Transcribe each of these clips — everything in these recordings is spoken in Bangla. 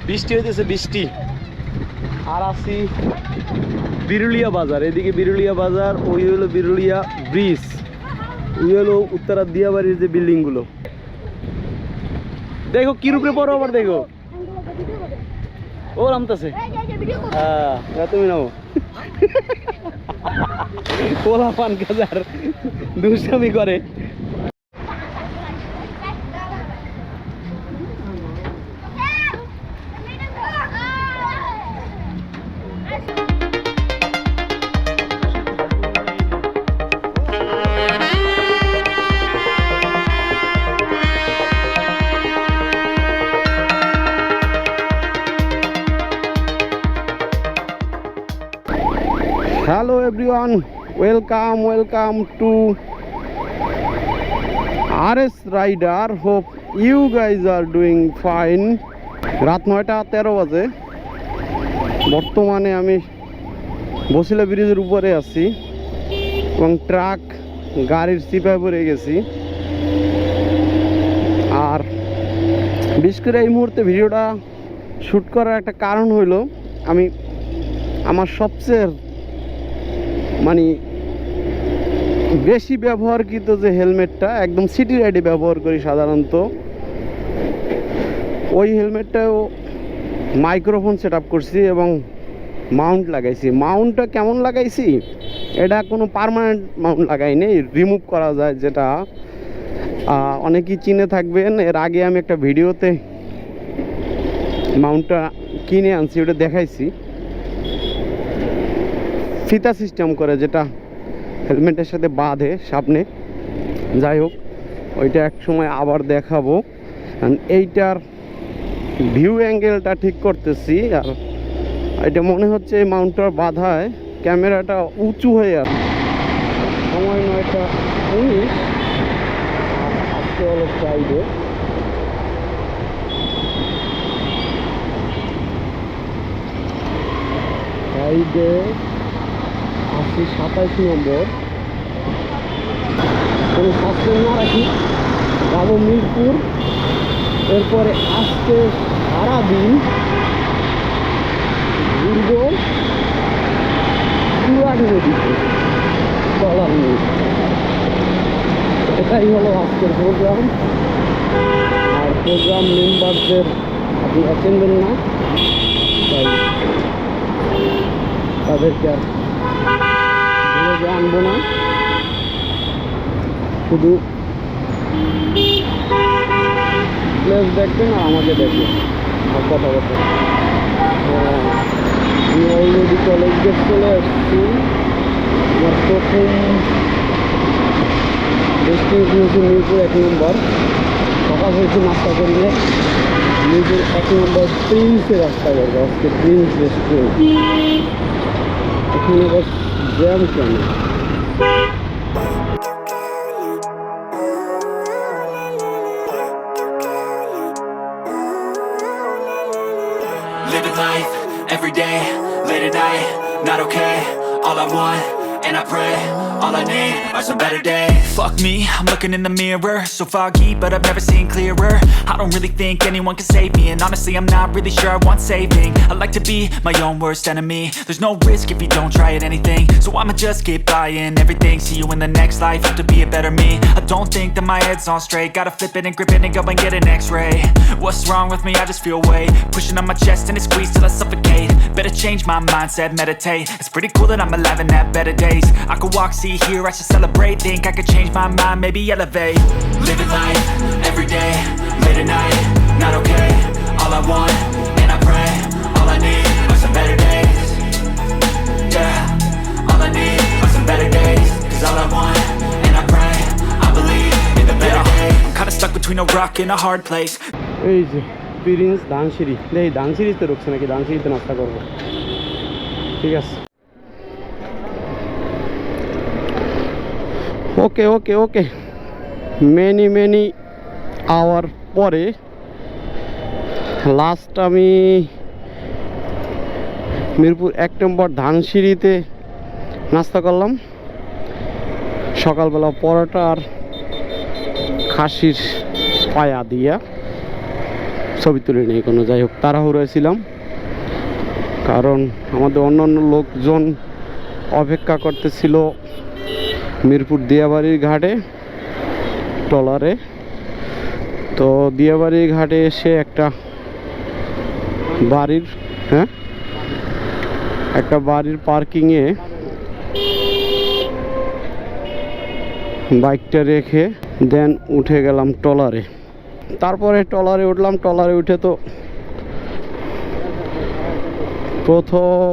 বৃষ্টি হইতেছে, বৃষ্টি। আর আছি বিরুলিয়া বাজার, এদিকে বিরুলিয়া বাজার, ওই হলো বিরুলিয়া ব্রিজ, ওই হলো উত্তরা দিয়াবাড়ির যে বিল্ডিং গুলো। দেখো কি রূপে পড়ো, আবার দেখো ও নামতেছে। হ্যাঁ তুমি নাও। পোলা পান কাজার দুষ্টামি করে। Hello everyone, welcome to RS Rider. Hope you guys are doing fine. রাত 9:13 বাজে। বর্তমানে আমি বসিলা ব্রিজের উপরে আছি এবং ট্রাক গাড়ির চিপায় পড়ে গেছি। আর বিশেষ করে এই মুহূর্তে ভিডিওটা শ্যুট করার একটা কারণ হইল, আমি আমার সবচেয়ে মানে বেশি ব্যবহারকৃত যে হেলমেটটা, একদম সিটি রাইডে ব্যবহার করি সাধারণত, ওই হেলমেটটাও মাইক্রোফোন সেট আপ করছি এবং মাউন্ট লাগাইছি। মাউন্টটা কেমন লাগাইছি, এটা কোনো পার্মানেন্ট মাউন্ট লাগাইনি, রিমুভ করা যায়, যেটা অনেকেই চিনে থাকবেন। এর আগে আমি একটা ভিডিওতে মাউন্টটা কিনে আনছি, ওটা দেখাইছি, ফিতা সিস্টেম করে, যেটা হেলমেটের সাথে বাঁধে সামনে। যাই হোক, ওইটা এক সময় আবার দেখাবো। এইটার ভিউ অ্যাঙ্গেলটা ঠিক করতেছি। আর এটা মনে হচ্ছে এই মাউন্টটার বাঁধায় ক্যামেরাটা উঁচু হয়ে আছে। সময় 9:19, আজকে হলো ফ্রাইডে। আসছি 27 নম্বর। কোনো সাসপেন্ড না রাখি, যাবো মিরপুর। এরপরে আজকে সারাদিন ঘুরবো চূড়াট নদীতে, চলার নেই। এটাই হলো আজকের প্রোগ্রাম। আর প্রোগ্রাম মেম্বারদের আপনারা চিনবেন না, তাই তাদেরকে আর আনবো না, শুধু প্লেস দেখবেন আর আমাকে দেখবেন আর কথা বলতে। আমি অলরেডি কলেজ গেট চলে আসছি। আমার প্রথম ডেস্টিনেশন হচ্ছে মিরপুর 1 নম্বর। সকাল হয়েছে নাস্তা করলে মিরপুর 1 নম্বর প্রিন্সের রাস্তা করবো আজকে, প্রিন্স রেস্টুরেন্ট। এখানে বস জ্যাম কেন? Living life, every day, late at night, not okay. All I want, and I pray, all I need are some better days. Fuck me, I'm looking in the mirror, so foggy, but I've never seen clearer. I don't really think anyone can save me, and honestly I'm not really sure I want saving. I like to be my own worst enemy. There's no risk if you don't try at anything, so I'ma just keep buying everything. See you in the next life, have to be a better me. I don't think that my head's on straight, gotta flip it and grip it and go and get an x-ray. What's wrong with me? I just feel weight pushing on my chest and it squeezes till I suffocate. Better change my mindset, meditate. It's pretty cool that I'm alive and have better days. I could walk, see, hear, I should celebrate. Think I could change my mind, maybe elevate. Living life, every day, late at night, not okay. All I want, and I pray, all I need are some better days. Yeah, all I need are some better days. Cause all I want, and I pray, I believe in the better days. I'm kinda stuck between a rock and a hard place. এই যে প্রিন্স ধানসিঁড়ি, দেখি ধানসিঁড়িতে রুখছে নাকি, ধানসিঁড়িতে নাস্তা করবো। ঠিক আছে, ওকে ওকে ওকে। মেনি আওয়ার পরে লাস্ট আমি মিরপুর 1 নম্বর ধানসিঁড়িতে নাস্তা করলাম। সকালবেলা পরোটা আর খাসির পায়া দিয়া ছবি তুলি নেই কোনো। যাই হোক, তাড়াহুড়োয় ছিলাম, কারণ আমাদের অন্যান্য লোকজন অপেক্ষা করতেছিল মিরপুর দিয়াবাড়ির ঘাটে ট্রলারে। তো দিয়াবাড়ির ঘাটে এসে একটা বাড়ির পার্কিংয়ে বাইকটা রেখে দেন উঠে গেলাম ট্রলারে। তারপরে ট্রলারে উঠলাম। ট্রলারে উঠে তো প্রথম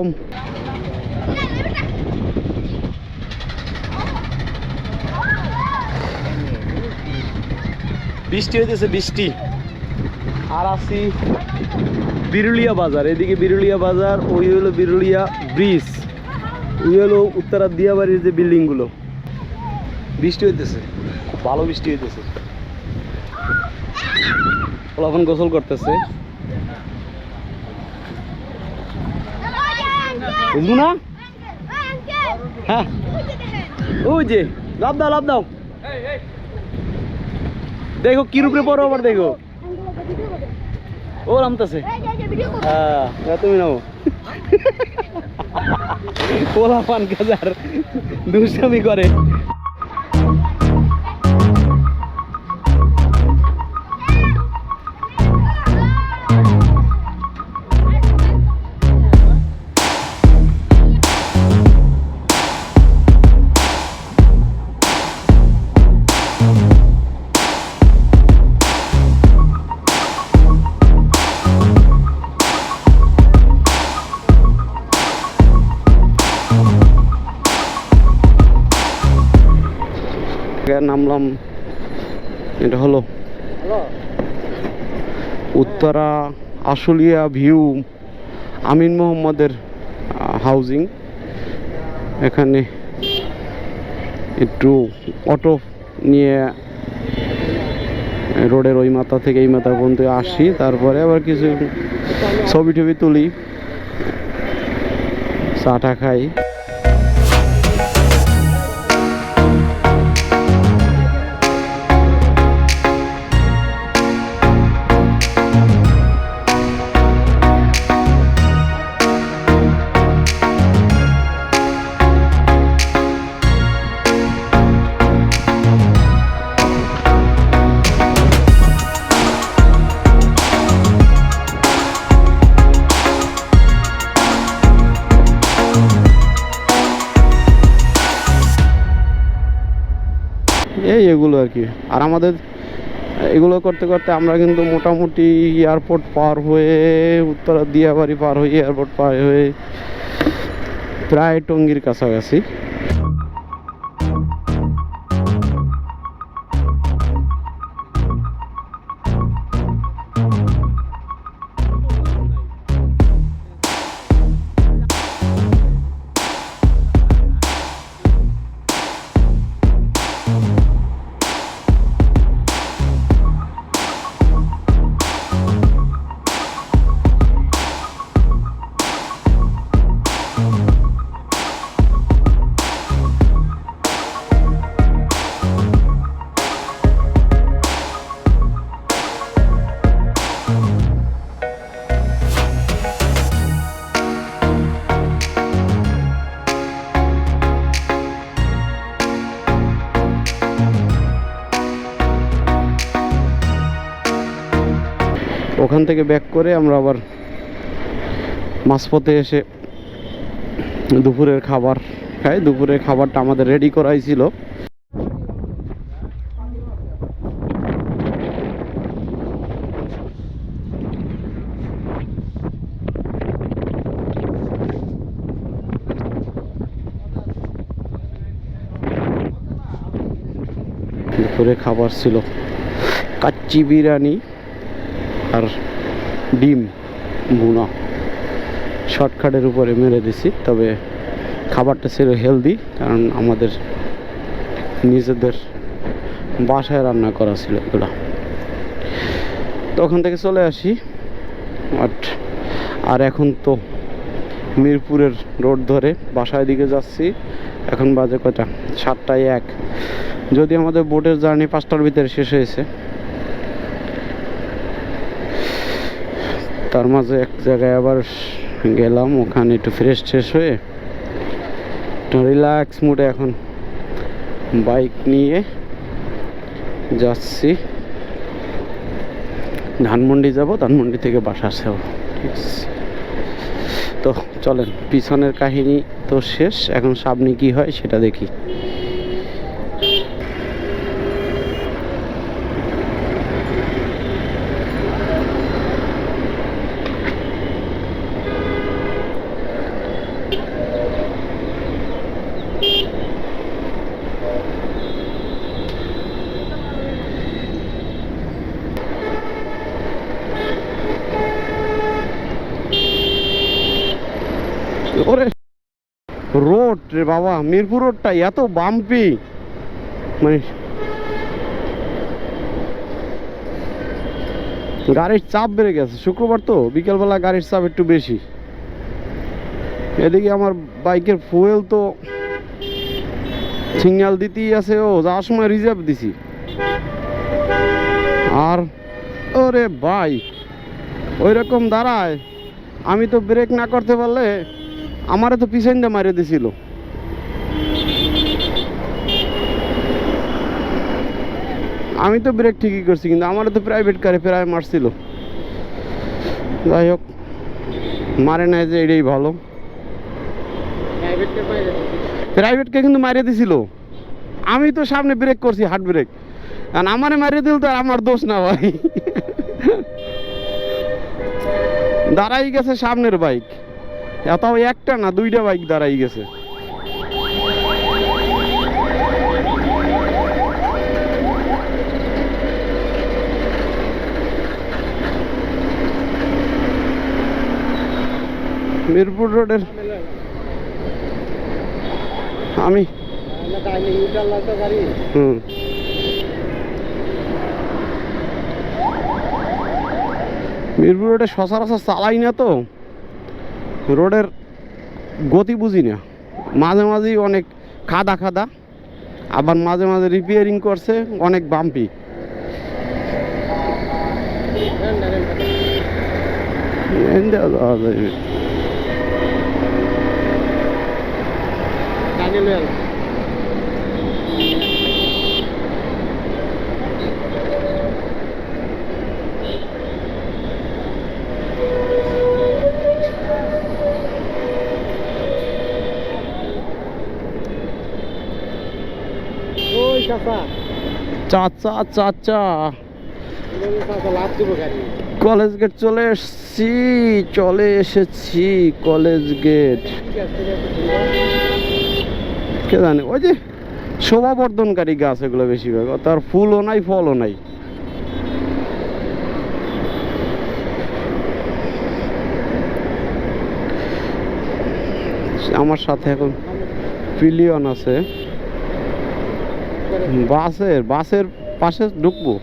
বৃষ্টি হইতেছে, বৃষ্টি। আর আছি বিরুলিয়া বাজার। এদিকে বিরুলিয়া বাজার, ওই হলো বিরুলিয়া ব্রিজ, ওই হলো উত্তরা দিয়াবাড়ির যে বিল্ডিংগুলো। বৃষ্টি হইতেছে, খুব ভালো বৃষ্টি হইতেছে। এখন গোসল করতেছে। বুঝবো না? হ্যাঁ, ওই যে লাভ দাও, লাভ দাও। দেখো কি রূপে পড়ো, আবার দেখো ও নামতেছে। হ্যাঁ, তুমি নাও। পোলা পান কাজার দুষ্টামি করে। নামলাম, এটা হলো উত্তরা আশুলিয়া ভিউ আমিন মোহাম্মদের হাউজিং। এখানে একটু অটো নিয়ে রোডের ওই মাথা থেকে এই মাথা পর্যন্ত আসি, তারপরে আবার কিছু ছবি টবি তুলি, চাটা খাই। এগুলো আর কি। আর আমাদের এগুলো করতে করতে আমরা কিন্তু মোটামুটি এয়ারপোর্ট পার হয়ে, উত্তরা দিয়াবাড়ি পার হয়ে, এয়ারপোর্ট পার হয়ে প্রায় টঙ্গীর কাছাকাছি। ওখান থেকে ব্যাক করে আমরা আবার মাঝপথে এসে দুপুরের খাবার খাই। দুপুরের খাবারটা আমাদের রেডি করাই ছিল। দুপুরে খাবার ছিল কাচ্চি বিরিয়ানি আর ডিম ভুনা। শর্টকাটের উপরে মেরে দিছি, তবে খাবারটা ছিল হেলদি, কারণ আমাদের নিজেদের বাসায় রান্না করা ছিল এগুলো। তো ওখান থেকে চলে আসি। আর এখন তো মিরপুরের রোড ধরে বাসায় দিকে যাচ্ছি। এখন বাজে কটা, 7:01। যদি আমাদের বোটের জার্নি 5টার ভিতরে শেষ হয়েছে। তার মাঝে এক জায়গায় আবার গেলাম, ওখানে একটু ফ্রেশ হয়ে একটু রিল্যাক্স মুডে এখন বাইক নিয়ে যাচ্ছি। ধানমন্ডি যাব, ধানমন্ডি থেকে বাসা আসবো। ঠিক আছে, তো চলেন, পিছনের কাহিনী তো শেষ, এখন সামনে কি হয় সেটা দেখি। ওরে রোড রে বাবা, মিরপুর রোডটা এত বাম্পি, মানে গাড়ির চাপ বেড়ে গেছে। শুক্রবার তো বিকেলবেলা গাড়ির চাপ একটু বেশি। এদিকে আমার বাইকের ফুয়েল তো সিগন্যাল দিতেই আছে, ও যাওয়ার সময় রিজার্ভ দিছি। আর ওরে ভাই ওই রকম দাঁড়ায়, আমি তো ব্রেক না করতে পারলে আমারে তো পিছন দিয়ে মারিয়ে দিছিল। আমি তো ব্রেক ঠিকই করছি, কিন্তু আমারও তো প্রাইভেট কারে প্রায় মারছিল। যাই হোক, মারে নাই যে এটাই ভালো। প্রাইভেটকে কিন্তু মারিয়ে দিছিল। আমি তো সামনে ব্রেক করছি, হার্ড ব্রেক, কারণ আমারে মারিয়ে দিল তো আর আমার দোষ না ভাই। দাঁড়াই গেছে সামনের বাইক, এটাও একটা না দুইটা বাইক দাঁড়াই গেছে। মিরপুর রোডের আমি মিরপুর রোডে সচরাচর চালাই না, তো রোডের গতি বুঝি না। মাঝে মাঝেই অনেক খাদা খাদা, আবার মাঝে মাঝে রিপেয়ারিং করছে, অনেক বাম্পি। চাচা চাচা কলেজ গেট চলে এসেছি কলেজ গেট। কে জানে, ওই যে শোভাবর্ধনকারী গাছ এগুলো বেশিরভাগ, তার ফুলও নাই ফলও নাই। আমার সাথে এখন পিলিয়ন আছে। বাসের পাশে ঢুকবো,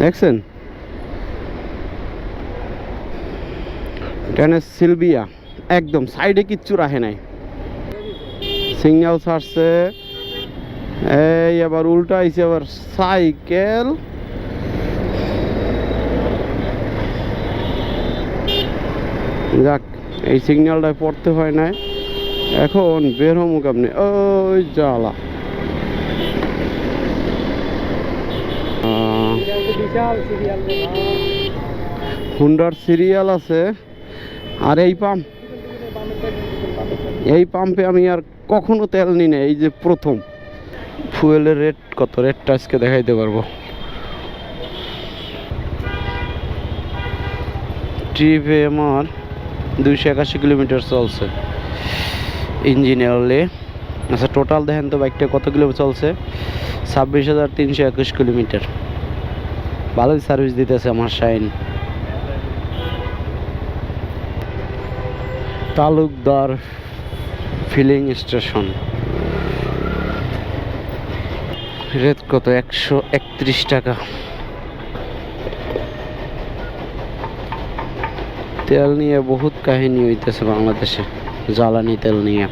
দেখছেন ট্রেনের সিলভিয়া একদম সাইডে কিচ্ছু রাখে নাই, সিগন্যাল ছাড়ছে। এই আবার উল্টা আইছে, আবার সাইকেল। যাক, এই সিগন্যালটায় পড়তে হয় নাই। এখন বের হবো কেমনে? ওই জ্বালা, হুন্ডার সিরিয়াল আছে। আর এই পাম্পে আমি আর কখনো তেল নিই না, এই যে প্রথম। ফুয়েলের রেট কত, রেটটা আজকে দেখাইতে পারবো। ট্রিপে আমার 281 কিলোমিটার চলছে ইঞ্জিন অয়েলে। আচ্ছা, টোটাল দেখেন তো বাইকটা কত কিলোমিটার চলছে, 26,321 কিলোমিটার। ভালোই সার্ভিস দিতেছে আমার shine. Talukdar filling station. Rate কত, 131 টাকা। তেল নিয়ে বহুত কাহিনী হইতেছে বাংলাদেশে, জ্বালানি তেল নিয়ে।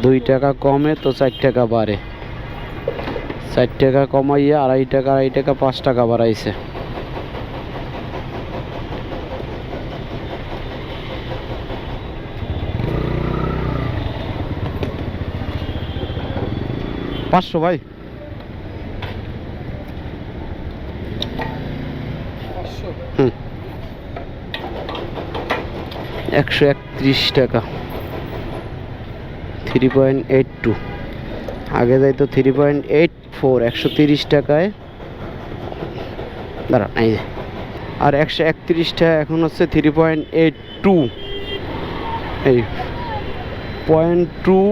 2 টাকা কমে তো 4 টাকা বাড়ে। 4 টাকা কমাইয়া 2.5 টাকা 5 টাকা বাড়াইছে। পাঁচশো ভাই, 131 টাকা 3.82, আগে যাইতো 3.84, 130 টাকায় দাঁড়া এই যে, আর 131 টাকা এখন হচ্ছে 3.82, এই 0.2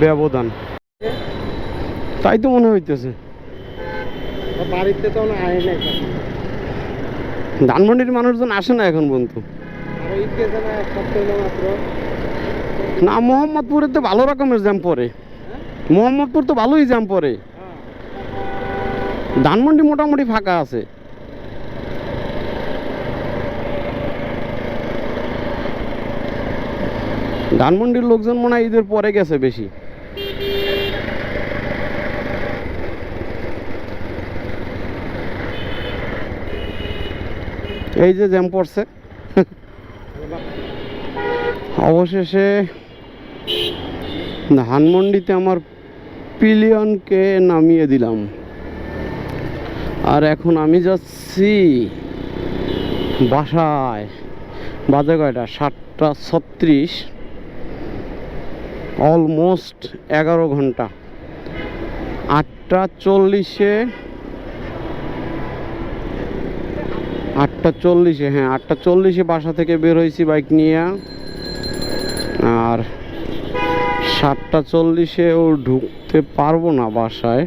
ব্যবধান, তাই তো মনে হইতেছে। বাড়িতে তো আয় না, ধানমন্ডির মানুষজন আসে না এখন পর্যন্ত। আর ঈদকে জানা এক সপ্তাহ মাত্র। না, মোহাম্মদপুরে তো ভালো রকমের জ্যাম পড়ে, মোহাম্মদপুর তো ভালোই জ্যাম পড়ে, ধানমন্ডি মোটামুটি ফাঁকা আছে। ধানমন্ডির লোকজন মনে হয় ঈদের পরে গেছে বেশি। এই যে জ্যাম পড়ছে। অবশেষে ধানমন্ডিতে আমার পিলিয়নকে নামিয়ে দিলাম, আর এখন আমি যাচ্ছি বাসায়। বাজে কয়টা? 7:36, অলমোস্ট 11 ঘন্টা। 8:40-এ, হ্যাঁ 8:40-এ বাসা থেকে বের হয়েছি বাইক নিয়ে, আর 7:40-এও ঢুকতে পারবো না বাসায়,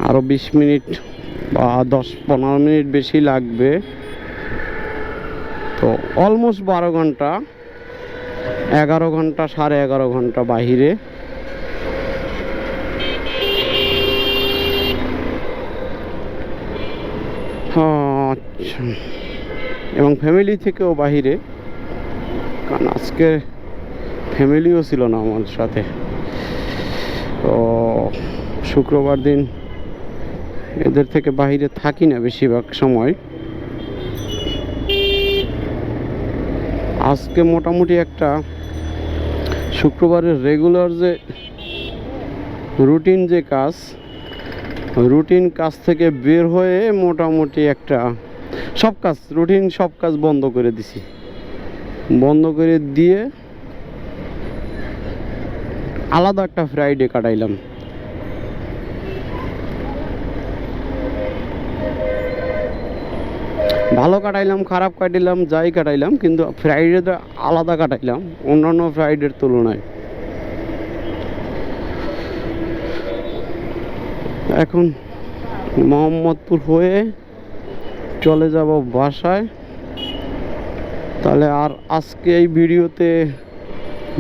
আরও 20 মিনিট বা 10-15 মিনিট বেশি লাগবে। তো অলমোস্ট 12 ঘন্টা, 11 ঘন্টা 11.5 ঘন্টা বাহিরে। আচ্ছা, এবং ফ্যামিলি থেকেও বাহিরে, কারণ আজকে ফ্যামিলিও ছিল না আমার সাথে। তো শুক্রবার দিন এদের থেকে বাহিরে থাকি না বেশিরভাগ সময়। আজকে মোটামুটি একটা শুক্রবারের রেগুলার যে রুটিন যে কাজ, রুটিন কাজ থেকে বের হয়ে মোটামুটি একটা সব কাজ, রুটিন সব কাজ বন্ধ করে দিছি। বন্ধ করে দিয়ে আলাদা একটা ফ্রাইডে কাটাইলাম। ভালো কাটাইলাম, খারাপ কাটাইলাম, যাই কাটাইলাম, কিন্তু ফ্রাইডেটা আলাদা কাটাইলাম অন্যান্য ফ্রাইডের তুলনায়। এখন মোহাম্মদপুর হয়ে চলে যাব বাসায়। তাহলে আর আজকে এই ভিডিওতে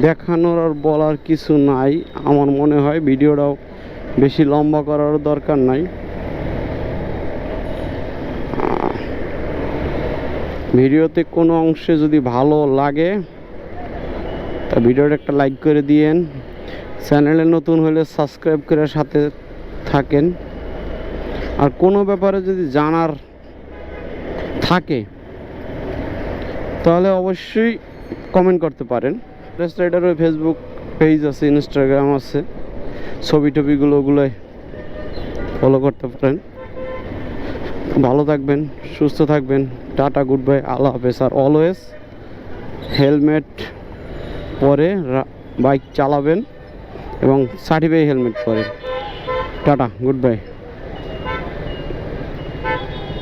দেখানোর আর বলার কিছু নাই। আমার মনে হয় ভিডিওটাও বেশি লম্বা করার দরকার নাই। ভিডিওতে কোনো অংশে যদি ভালো লাগে তা ভিডিওটা একটা লাইক করে দিয়েন। চ্যানেলে নতুন হলে সাবস্ক্রাইব করে সাথে থাকেন। আর কোনো ব্যাপারে যদি জানার থাকে তাহলে অবশ্যই কমেন্ট করতে পারেন। ফরেস্ট রাইডারের ফেসবুক পেজ আছে, ইনস্টাগ্রাম আছে, ছবি টবিগুলোই ফলো করতে পারেন। ভালো থাকবেন, সুস্থ থাকবেন। টাটা, গুড বাই, আল্লাহ হাফেজ। আর অলওয়েজ হেলমেট পরে বাইক চালাবেন এবং সার্টিফাইড হেলমেট পরে। Tata, good bye.